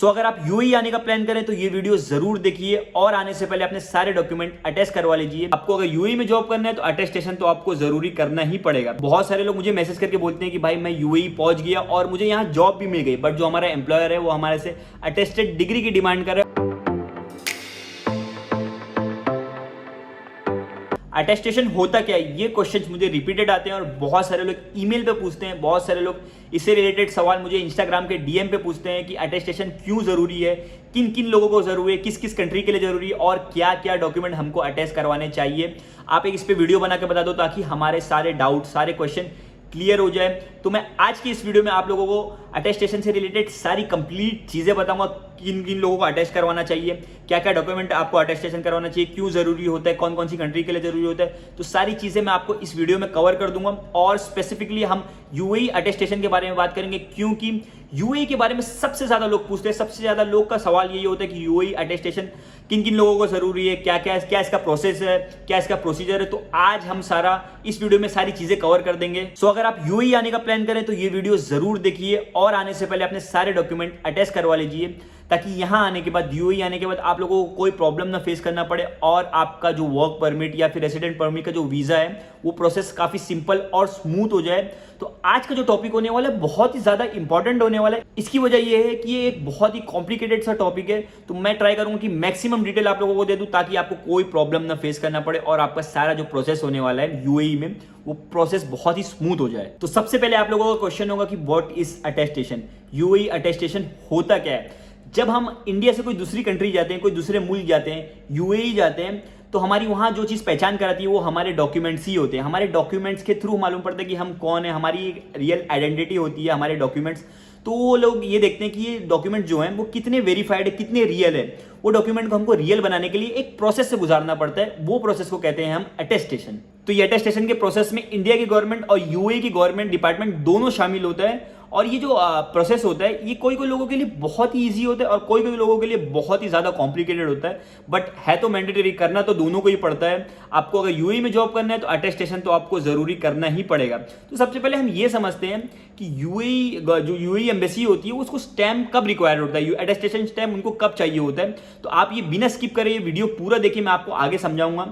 सो अगर आप यूएई आने का प्लान करें तो ये वीडियो जरूर देखिए और आने से पहले अपने सारे डॉक्यूमेंट अटेस्ट करवा लीजिए। आपको अगर यूएई में जॉब करना है तो अटेस्टेशन तो आपको जरूरी करना ही पड़ेगा। बहुत सारे लोग मुझे मैसेज करके बोलते हैं कि भाई मैं यूएई पहुंच गया और मुझे यहाँ जॉब भी मिल गई, बट जो हमारा एम्प्लॉयर है वो हमारे से अटेस्टेड डिग्री की डिमांड कर रहा है। अटेस्टेशन होता क्या है, ये क्वेश्चंस मुझे रिपीटेड आते हैं और बहुत सारे लोग ईमेल पे पूछते हैं। बहुत सारे लोग इससे रिलेटेड सवाल मुझे इंस्टाग्राम के डीएम पे पूछते हैं कि अटेस्टेशन क्यों जरूरी है, किन किन लोगों को जरूरी है, किस किस कंट्री के लिए जरूरी है और क्या क्या डॉक्यूमेंट हमको अटेस्ट करवाने चाहिए। आप एक इस पे वीडियो बना के बता दो ताकि हमारे सारे डाउट, सारे क्वेश्चन क्लियर हो जाए। तो मैं आज की इस वीडियो में आप लोगों को अटेस्टेशन से रिलेटेड सारी कंप्लीट चीजें बताऊंगा, किन किन लोगों को अटेस्ट करवाना चाहिए, क्या क्या डॉक्यूमेंट आपको अटेस्टेशन करवाना चाहिए, क्यों जरूरी होता है, कौन कौन सी कंट्री के लिए जरूरी होता है। तो सारी चीजें मैं आपको इस वीडियो में कवर कर दूंगा और स्पेसिफिकली हम यूएई अटेस्टेशन के बारे में बात करेंगे, क्योंकि यूएई के बारे में सबसे ज्यादा लोग पूछते हैं। सबसे ज्यादा लोग का सवाल यही होता है कि यूएई अटेस्टेशन किन किन लोगों को जरूरी है, क्या इसका प्रोसेस है, क्या इसका प्रोसीजर है। तो आज हम सारा इस वीडियो में सारी चीजें कवर कर देंगे। सो अगर आप यूएई आने का प्लान करें तो ये वीडियो जरूर देखिए और आने से पहले अपने सारे डॉक्यूमेंट अटेस्ट करवा लीजिए ताकि यहां आने के बाद, यूएई आने के बाद आप लोगों को कोई प्रॉब्लम ना फेस करना पड़े और आपका जो वर्क परमिट या फिर रेसिडेंट परमिट का जो वीजा है वो प्रोसेस काफी सिंपल और स्मूथ हो जाए। तो आज का जो टॉपिक होने वाला है बहुत ही ज्यादा इंपॉर्टेंट होने वाला है। इसकी वजह यह है कि ये एक बहुत ही कॉम्प्लिकेटेड सा टॉपिक है, तो मैं ट्राई करूंगा कि मैक्सिमम डिटेल आप लोगों को दे दूं ताकि आपको कोई प्रॉब्लम ना फेस करना पड़े और आपका सारा जो प्रोसेस होने वाला है यूएई में वो प्रोसेस बहुत ही स्मूथ हो जाए। तो सबसे पहले आप लोगों का क्वेश्चन होगा कि what is attestation, UAE attestation होता क्या है। जब हम इंडिया से कोई दूसरी कंट्री जाते हैं, कोई दूसरे मुल्क जाते हैं, यूएई जाते हैं, तो हमारी वहां जो चीज पहचान कराती है वो हमारे डॉक्यूमेंट्स ही होते हैं। हमारे डॉक्यूमेंट्स के थ्रू मालूम पड़ता है कि हम कौन है, हमारी रियल आइडेंटिटी होती है हमारे डॉक्यूमेंट्स। तो वो लोग ये देखते हैं कि ये डॉक्यूमेंट जो हैं वो कितने वेरीफाइड है, कितने रियल है। वो डॉक्यूमेंट को हमको रियल बनाने के लिए एक प्रोसेस से गुजारना पड़ता है, वो प्रोसेस को कहते हैं हम अटेस्टेशन। तो ये अटेस्टेशन के प्रोसेस में इंडिया की गवर्नमेंट और यूएई की गवर्नमेंट डिपार्टमेंट दोनों शामिल होता है। और ये जो प्रोसेस होता है ये कोई कोई लोगों के लिए बहुत ही ईजी होता है और कोई कोई लोगों के लिए बहुत ही ज्यादा कॉम्प्लिकेटेड होता है, बट है तो मैंडेटरी, करना तो दोनों को ही पड़ता है। आपको अगर यूएई में जॉब करना है तो अटेस्टेशन तो आपको जरूरी करना ही पड़ेगा। तो सबसे पहले हम ये समझते हैं कि यूएई जो यूएई एम्बेसी होती है उसको स्टैम्प कब रिक्वायर होता है, अटेस्टेशन स्टैम्प उनको कब चाहिए होता है। तो आप ये बिना स्किप करें ये वीडियो पूरा देखिए, मैं आपको आगे समझाऊंगा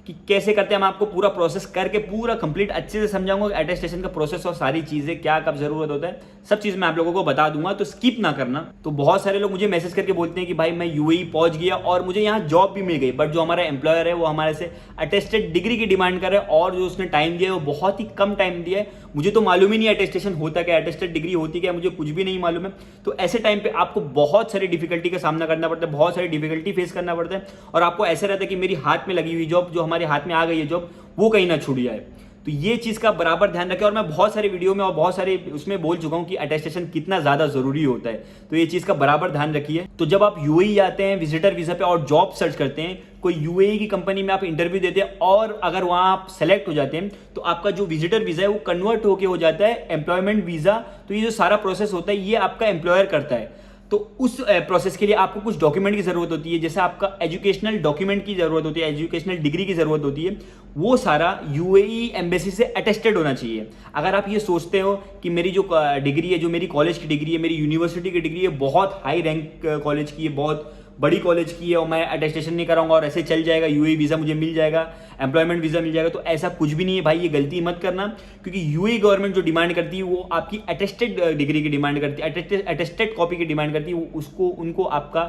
कि कैसे करते हैं। मैं आपको पूरा प्रोसेस करके पूरा कंप्लीट अच्छे से समझाऊंगा, अटेस्टेशन का प्रोसेस और सारी चीजें क्या कब जरूरत होता है, सब चीज मैं आप लोगों को बता दूंगा, तो स्किप ना करना। तो बहुत सारे लोग मुझे मैसेज करके बोलते हैं कि भाई मैं यूएई पहुंच गया और मुझे यहाँ जॉब भी मिल गई, बट जो हमारा एम्प्लॉयर है वो हमारे से अटेस्टेड डिग्री की डिमांड कर रहा है और जो उसने टाइम दिया है वो बहुत ही कम टाइम दिया है। मुझे तो मालूम ही नहीं अटेस्टेशन होता क्या, अटेस्टेड डिग्री होती क्या, मुझे कुछ भी नहीं मालूम है। तो ऐसे टाइम पे आपको बहुत सारी डिफिकल्टी का सामना करना पड़ता है, बहुत सारी डिफिकल्टी फेस करना पड़ता है और आपको ऐसा रहता है कि मेरी हाथ में लगी हुई जॉब, जो हमारे हाथ में आ गई है जॉब, वो कहीं ना छूट जाए। तो ये चीज का बराबर ध्यान रखें और मैं बहुत सारे वीडियो में और बहुत सारे उसमें बोल चुका हूं कि अटेस्टेशन कितना ज्यादा जरूरी होता है, तो ये चीज का बराबर ध्यान रखिए। तो जब आप यूएई आते हैं विजिटर वीजा पे और जॉब सर्च करते हैं, कोई यूएई की कंपनी में आप इंटरव्यू देते हैं और अगर वहां आप सेलेक्ट हो जाते हैं तो आपका जो विजिटर वीजा है वो कन्वर्ट होके हो जाता है एम्प्लॉयमेंट वीजा। तो ये जो सारा प्रोसेस होता है ये आपका एम्प्लॉयर करता है। तो उस प्रोसेस के लिए आपको कुछ डॉक्यूमेंट की जरूरत होती है, जैसे आपका एजुकेशनल डॉक्यूमेंट की जरूरत होती है, एजुकेशनल डिग्री की जरूरत होती है, वो सारा यूएई एम्बेसी से अटेस्टेड होना चाहिए। अगर आप ये सोचते हो कि मेरी जो डिग्री है, जो मेरी कॉलेज की डिग्री है, मेरी यूनिवर्सिटी की डिग्री है, बहुत हाई रैंक कॉलेज की है, बहुत बड़ी कॉलेज की है और मैं अटेस्टेशन नहीं कराऊंगा और ऐसे चल जाएगा, यूएई वीजा मुझे मिल जाएगा, एम्प्लॉयमेंट वीजा मिल जाएगा, तो ऐसा कुछ भी नहीं है भाई, ये गलती मत करना। क्योंकि यूएई गवर्नमेंट जो डिमांड करती है वो आपकी अटेस्टेड डिग्री की डिमांड करती है, अटेस्टेड कॉपी की डिमांड करती है, उसको उनको आपका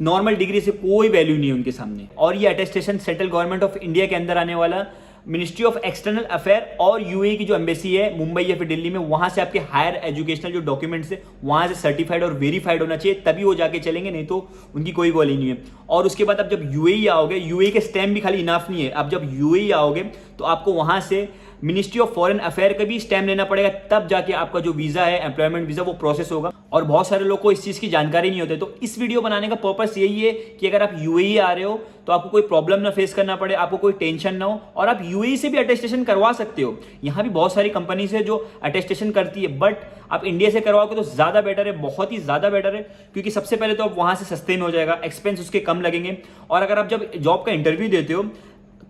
नॉर्मल डिग्री से कोई वैल्यू नहीं है उनके सामने। और ये attestation central government of India के अंदर आने वाला मिनिस्ट्री ऑफ एक्सटर्नल अफेयर और यूएई की जो एम्बेसी है मुंबई या फिर दिल्ली में, वहां से आपके हायर एजुकेशनल जो डॉक्यूमेंट्स है वहां से सर्टिफाइड और वेरीफाइड होना चाहिए, तभी वो जाके चलेंगे, नहीं तो उनकी कोई वैल्यू नहीं है। और उसके बाद आप जब यूएई आओगे, यूएई के स्टैम्प भी खाली इनाफ नहीं है, आप जब यूएई आओगे तो आपको वहां से मिनिस्ट्री ऑफ फॉरेन अफेयर का भी स्टैम्प लेना पड़ेगा, तब जाके आपका जो वीजा है एम्प्लॉयमेंट वीजा वो प्रोसेस होगा। और बहुत सारे लोग को इस चीज की जानकारी नहीं होती। तो इस वीडियो बनाने का पर्पस यही है कि अगर आप यूएई आ रहे हो तो आपको कोई प्रॉब्लम ना फेस करना पड़े, आपको कोई टेंशन ना हो और आप यूएई से भी अटेस्टेशन करवा सकते हो। यहाँ भी बहुत सारी कंपनीज है जो अटेस्टेशन करती है, बट आप इंडिया से करवाओगे तो ज्यादा बेटर है, बहुत ही ज्यादा बेटर है, क्योंकि सबसे पहले तो आप वहां से सस्ते में हो जाएगा, एक्सपेंस उसके कम लगेंगे। और अगर आप जब जॉब का इंटरव्यू देते हो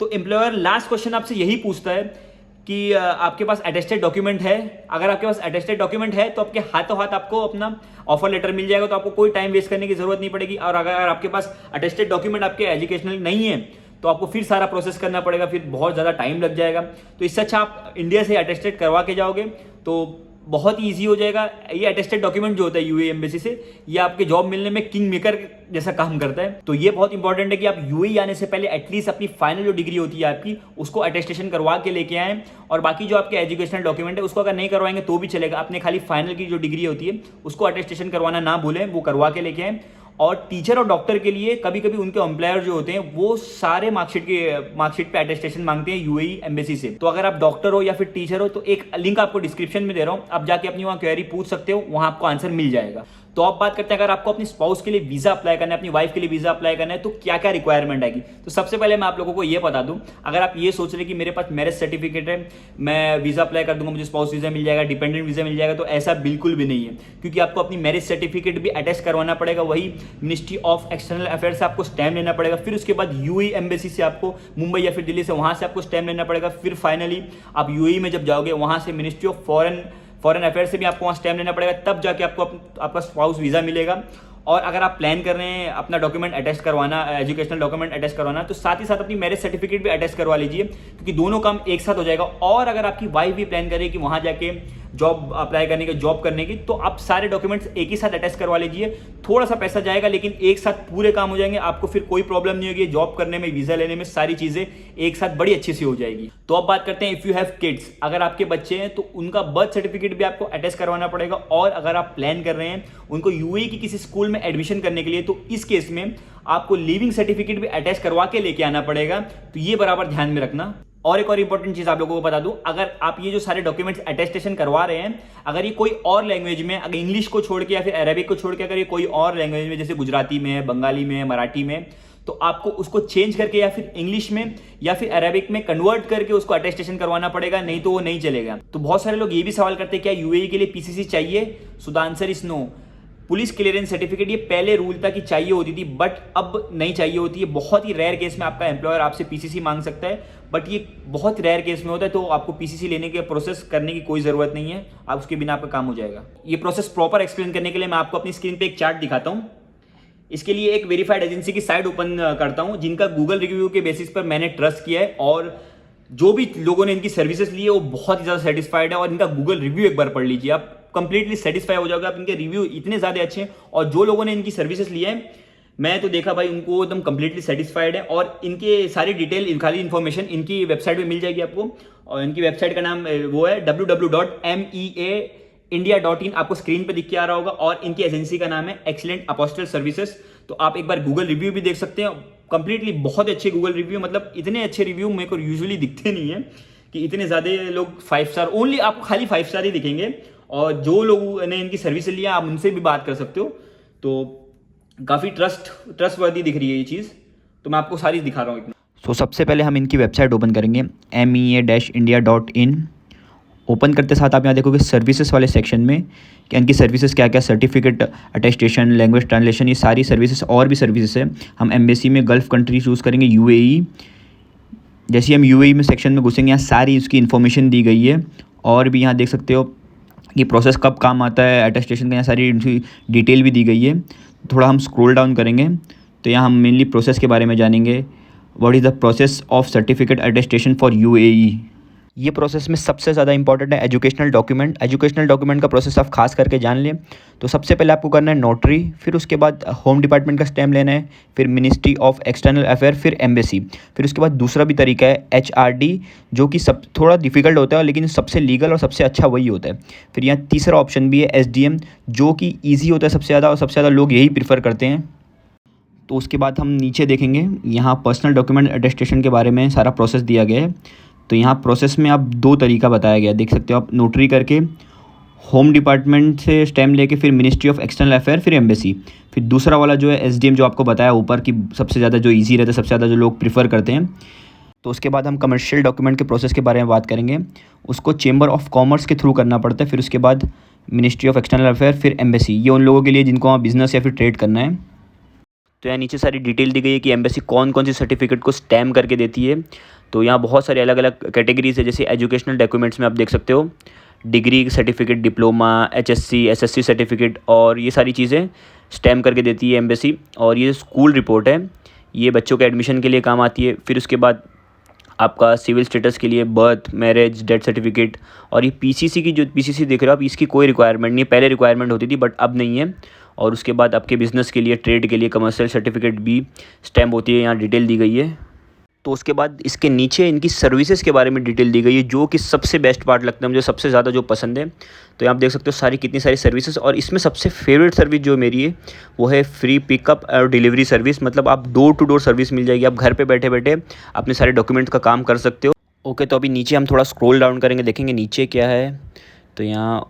तो एम्प्लॉयर लास्ट क्वेश्चन आपसे यही पूछता है कि आपके पास अटेस्टेड डॉक्यूमेंट है। अगर आपके पास अटेस्टेड डॉक्यूमेंट है तो आपके हाथों हाथ आपको अपना ऑफर लेटर मिल जाएगा, तो आपको कोई टाइम वेस्ट करने की जरूरत नहीं पड़ेगी। और अगर आपके पास अटेस्टेड डॉक्यूमेंट आपके एजुकेशनल नहीं है तो आपको फिर सारा प्रोसेस करना पड़ेगा, फिर बहुत ज़्यादा टाइम लग जाएगा। तो इससे अच्छा आप इंडिया से अटेस्टेड करवा के जाओगे तो बहुत ही ईजी हो जाएगा। ये अटेस्टेड डॉक्यूमेंट जो होता है यूएई एम्बेसी से, ये आपके जॉब मिलने में किंग मेकर जैसा काम करता है। तो ये बहुत इंपॉर्टेंट है कि आप यूएई आने से पहले एटलीस्ट अपनी फाइनल जो डिग्री होती है आपकी, उसको अटेस्टेशन करवा के लेके आएँ। और बाकी जो आपके एजुकेशनल डॉक्यूमेंट है उसको अगर नहीं करवाएंगे तो भी चलेगा, अपने खाली फाइनल की जो डिग्री होती है उसको अटेस्टेशन करवाना ना भूलें, वो करवा के लेके आएँ। और टीचर और डॉक्टर के लिए कभी कभी उनके एम्प्लॉयर जो होते हैं वो सारे मार्कशीट पे अटेस्टेशन मांगते हैं यूएई एम्बेसी से। तो अगर आप डॉक्टर हो या फिर टीचर हो तो एक लिंक आपको डिस्क्रिप्शन में दे रहा हूँ, आप जाके अपनी वहाँ क्वेरी पूछ सकते हो, वहाँ आपको आंसर मिल जाएगा। तो आप बात करते हैं, अगर आपको अपनी स्पाउस के लिए वीजा अप्लाई करना है, अपनी वाइफ के लिए वीजा अप्लाई करना है तो क्या क्या रिक्वायरमेंट आएगी। तो सबसे पहले मैं आप लोगों को ये बता दूं, अगर आप ये सोच रहे कि मेरे पास मैरिज सर्टिफिकेट है, मैं वीजा अप्लाई कर दूंगा, मुझे स्पाउस वीजा मिल जाएगा, डिपेंडेंट वीजा मिल जाएगा, तो ऐसा बिल्कुल भी नहीं है। क्योंकि आपको अपनी मैरिज सर्टिफिकेट भी अटैच करवाना पड़ेगा, वही मिनिस्ट्री ऑफ एक्सटर्नल अफेयर से आपको स्टैम्प लेना पड़ेगा। फिर उसके बाद यूएई एम्बेसी से आपको मुंबई या फिर दिल्ली से वहां से आपको स्टैम्प लेना पड़ेगा। फिर फाइनली आप यूएई में जब जाओगे वहां से मिनिस्ट्री ऑफ फॉरेन अफेयर से भी आपको वहाँ स्टैम्प लेना पड़ेगा, तब जाके आपको आपका स्पाउस वीज़ा मिलेगा। और अगर आप प्लान कर रहे हैं अपना डॉक्यूमेंट अटैच करवाना, एजुकेशनल डॉक्यूमेंट अटैच करवाना, तो साथ ही साथ अपनी मैरिज सर्टिफिकेट भी अटैच करवा लीजिए, क्योंकि दोनों काम एक साथ हो जाएगा। और अगर आपकी वाइफ भी प्लान करे कि वहाँ जाके जॉब अप्लाई करने की, जॉब करने की, तो आप सारे डॉक्यूमेंट्स एक ही साथ अटैच करवा लीजिए। थोड़ा सा पैसा जाएगा लेकिन एक साथ पूरे काम हो जाएंगे, आपको फिर कोई प्रॉब्लम नहीं होगी जॉब करने में, वीज़ा लेने में, सारी चीज़ें एक साथ बड़ी अच्छी सी हो जाएगी। तो अब बात करते हैं इफ़ यू हैव किड्स, अगर आपके बच्चे हैं तो उनका बर्थ सर्टिफिकेट भी आपको अटैच करवाना पड़ेगा। और अगर आप प्लान कर रहे हैं उनको यूएई की किसी स्कूल में एडमिशन करने के लिए, तो इस केस में आपको लिविंग सर्टिफिकेट भी अटैच करवा के लेके आना पड़ेगा। तो ये बराबर ध्यान में रखना। और एक और इंपॉर्टेंट चीज आप लोगों को बता दूं, अगर आप ये जो सारे डॉक्यूमेंट्स अटेस्टेशन करवा रहे हैं, अगर ये कोई और लैंग्वेज में, अगर इंग्लिश को छोड़ के या फिर अरेबिक को छोड़ के अगर ये कोई और लैंग्वेज में, जैसे गुजराती में, बंगाली में, मराठी में, तो आपको उसको चेंज करके या फिर इंग्लिश में या फिर अरेबिक में कन्वर्ट करके उसको अटेस्टेशन करवाना पड़ेगा, नहीं तो वो नहीं चलेगा। तो बहुत सारे लोग ये भी सवाल करते हैं क्या यूएई के लिए पीसीसी चाहिए। So the answer is no. Police clearance certificate ये पहले रूल था कि चाहिए होती थी, बट अब नहीं चाहिए होती है। बहुत ही रेयर केस में आपका एम्प्लॉयर आपसे पीसीसी मांग सकता है, बट ये बहुत रेयर केस में होता है, तो आपको पीसीसी लेने के प्रोसेस करने की कोई ज़रूरत नहीं है, आप उसके बिना आपका काम हो जाएगा। ये प्रोसेस प्रॉपर एक्सप्लेन करने के लिए मैं आपको अपनी स्क्रीन पे एक चार्ट दिखाता हूँ। इसके लिए एक वेरीफाइड एजेंसी की साइट ओपन करता हूँ, जिनका गूगल रिव्यू के बेसिस पर मैंने ट्रस्ट किया है, और जो भी लोगों ने इनकी सर्विसेज ली है वो बहुत ही ज़्यादा सेटिस्फाइड है। और इनका गूगल रिव्यू एक बार पढ़ लीजिए, आप कंप्लीटली सेटिस्फाई हो जाओगे। आप इनके रिव्यू इतने ज़्यादा अच्छे हैं, और जो लोगों ने इनकी सर्विसेज ली है, मैं तो देखा भाई उनको एकदम कंप्लीटली सेटिस्फाइड है। और इनके सारी डिटेल, खाली इन्फॉर्मेशन इनकी वेबसाइट पे मिल जाएगी आपको। और इनकी वेबसाइट का नाम वो है www.meaindia.in, आपको स्क्रीन पे दिख के आ रहा होगा। और इनकी एजेंसी का नाम है एक्सीलेंट अपोस्टल सर्विसेज। तो आप एक बार गूगल रिव्यू भी देख सकते हैं, कंप्लीटली बहुत अच्छे गूगल रिव्यू, मतलब इतने अच्छे रिव्यू मेरे को यूजुअली दिखते नहीं है कि इतने ज़्यादा लोग 5 स्टार, ओनली आपको खाली 5 स्टार ही दिखेंगे। और जो लोगों ने इनकी सर्विस लिया आप उनसे भी बात कर सकते हो। तो काफ़ी ट्रस्टवर्दी दिख रही है ये चीज़, तो मैं आपको सारी दिखा रहा हूँ इतना। तो सबसे पहले हम इनकी वेबसाइट ओपन करेंगे, mea-india.in। ओपन करते साथ आप यहाँ देखोगे सर्विसेज वाले सेक्शन में कि इनकी सर्विसेज क्या क्या, सर्टिफिकेट, अटेस्टेशन, लैंग्वेज ट्रांसलेशन, ये सारी सर्विसेज और भी सर्विसेज है। हम एम्बेसी में गल्फ़ कंट्री चूज़ करेंगे, यूएई। जैसे हम यूएई में सेक्शन में घुसेंगे, यहाँ सारी उसकी इन्फॉर्मेशन दी गई है। और भी यहाँ देख सकते हो कि प्रोसेस कब काम आता है, अटेस्टेशन का यहाँ सारी डिटेल भी दी गई है। थोड़ा हम स्क्रॉल डाउन करेंगे तो यहाँ हम मेनली प्रोसेस के बारे में जानेंगे। What is the process of certificate attestation for UAE. ये प्रोसेस में सबसे ज़्यादा इंपॉर्टेंट है एजुकेशनल डॉक्यूमेंट। एजुकेशनल डॉक्यूमेंट का प्रोसेस आप खास करके जान लें। तो सबसे पहले आपको करना है नोटरी, फिर उसके बाद होम डिपार्टमेंट का स्टैम्प लेना है, फिर मिनिस्ट्री ऑफ एक्सटर्नल अफेयर, फिर एम्बेसी। फिर उसके बाद दूसरा भी तरीका है HRD, जो कि सब थोड़ा डिफिकल्ट होता है लेकिन सबसे लीगल और सबसे अच्छा वही होता है। फिर यहाँ तीसरा ऑप्शन भी है SDM, जो कि ईजी होता है सबसे ज़्यादा, और सबसे ज़्यादा लोग यही प्रीफर करते हैं। तो उसके बाद हम नीचे देखेंगे, यहाँ पर्सनल डॉक्यूमेंट अटेस्टेशन के बारे में सारा प्रोसेस दिया गया है। तो यहाँ प्रोसेस में आप 2 तरीका बताया गया, देख सकते हो आप, नोटरी करके, होम डिपार्टमेंट से स्टैम्प लेके, फिर मिनिस्ट्री ऑफ एक्सटर्नल अफेयर, फिर एम्बेसी। फिर दूसरा वाला जो है SDM, जो आपको बताया ऊपर की सबसे ज़्यादा जो इजी रहता है, सबसे ज़्यादा जो लोग प्रीफर करते हैं। तो उसके बाद हम कमर्शियल डॉक्यूमेंट के प्रोसेस के बारे में बात करेंगे। उसको चेंबर ऑफ कॉमर्स के थ्रू करना पड़ता है। फिर उसके बाद मिनिस्ट्री ऑफ एक्सटर्नल अफेयर, फिर एम्बेसी। ये उन लोगों के लिए जिनको वहाँ बिजनेस या फिर ट्रेड करना है। तो यहाँ नीचे सारी डिटेल दी गई है कि एम्बेसी कौन कौन सी सर्टिफिकेट को स्टैम्प करके देती है। तो यहाँ बहुत सारे अलग अलग कैटेगरीज है, जैसे एजुकेशनल डॉक्यूमेंट्स में आप देख सकते हो degree certificate, diploma, HSC, SSC certificate और ये सारी चीज़ें स्टैम्प करके देती है एम्बेसी। और ये स्कूल रिपोर्ट है, ये बच्चों के एडमिशन के लिए काम आती है। फिर उसके बाद आपका सिविल स्टेटस के लिए बर्थ, मैरिज, डेथ सर्टिफिकेट। और ये PCC की जो PCC देख रहे हो आप, इसकी कोई रिक्वायरमेंट नहीं है, पहले रिक्वायरमेंट होती थी बट अब नहीं है। और उसके बाद आपके बिज़नेस के लिए, ट्रेड के लिए कमर्शियल सर्टिफिकेट भी स्टैम्प होती है, यहाँ डिटेल दी गई है। तो उसके बाद इसके नीचे इनकी सर्विसेज के बारे में डिटेल दी गई है, जो कि सबसे बेस्ट पार्ट लगता है मुझे, सबसे ज़्यादा जो पसंद है। तो यहाँ आप देख सकते हो सारी कितनी सारी सर्विसेज, और इसमें सबसे फेवरेट सर्विस जो मेरी है वो है फ्री पिकअप और डिलीवरी सर्विस। मतलब आप डोर टू डोर सर्विस मिल जाएगी, आप घर पे बैठे बैठे अपने सारे डॉक्यूमेंट्स का काम कर सकते हो। ओके, तो अभी नीचे हम थोड़ा स्क्रॉल डाउन करेंगे, देखेंगे नीचे क्या है। तो यहाँ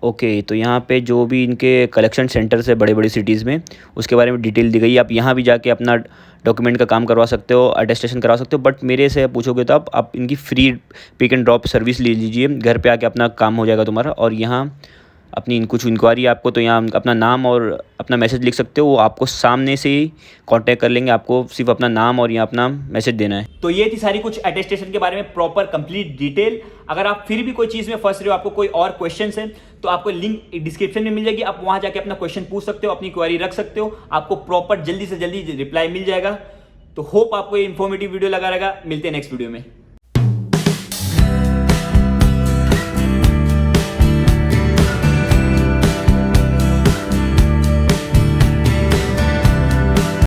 तो यहाँ पे जो भी इनके कलेक्शन सेंटर्स है बड़े बड़ी सिटीज़ में, उसके बारे में डिटेल दी गई है। आप यहाँ भी जाके अपना डॉक्यूमेंट का काम करवा सकते हो, अटेस्टेशन करवा सकते हो। बट मेरे से पूछोगे तो आप इनकी free pick and drop service ले लीजिए, घर पे आके अपना काम हो जाएगा तुम्हारा। और यहाँ अपनी कुछ इंक्वायरी आपको, तो यहाँ अपना नाम और अपना मैसेज लिख सकते हो, वो आपको सामने से ही कांटेक्ट कर लेंगे। आपको सिर्फ अपना नाम और यहाँ अपना मैसेज देना है। तो ये थी सारी कुछ अटेस्टेशन के बारे में प्रॉपर कंप्लीट डिटेल। अगर आप फिर भी कोई चीज़ में फंस रहे हो, आपको कोई और क्वेश्चंस हैं, तो आपको लिंक डिस्क्रिप्शन में मिल जाएगी, आप वहां जाके अपना क्वेश्चन पूछ सकते हो, अपनी क्वेरी रख सकते हो, आपको प्रॉपर जल्दी से जल्दी रिप्लाई मिल जाएगा। तो होप आपको ये इन्फॉर्मेटिव वीडियो लगा रहेगा। मिलते हैं नेक्स्ट वीडियो में।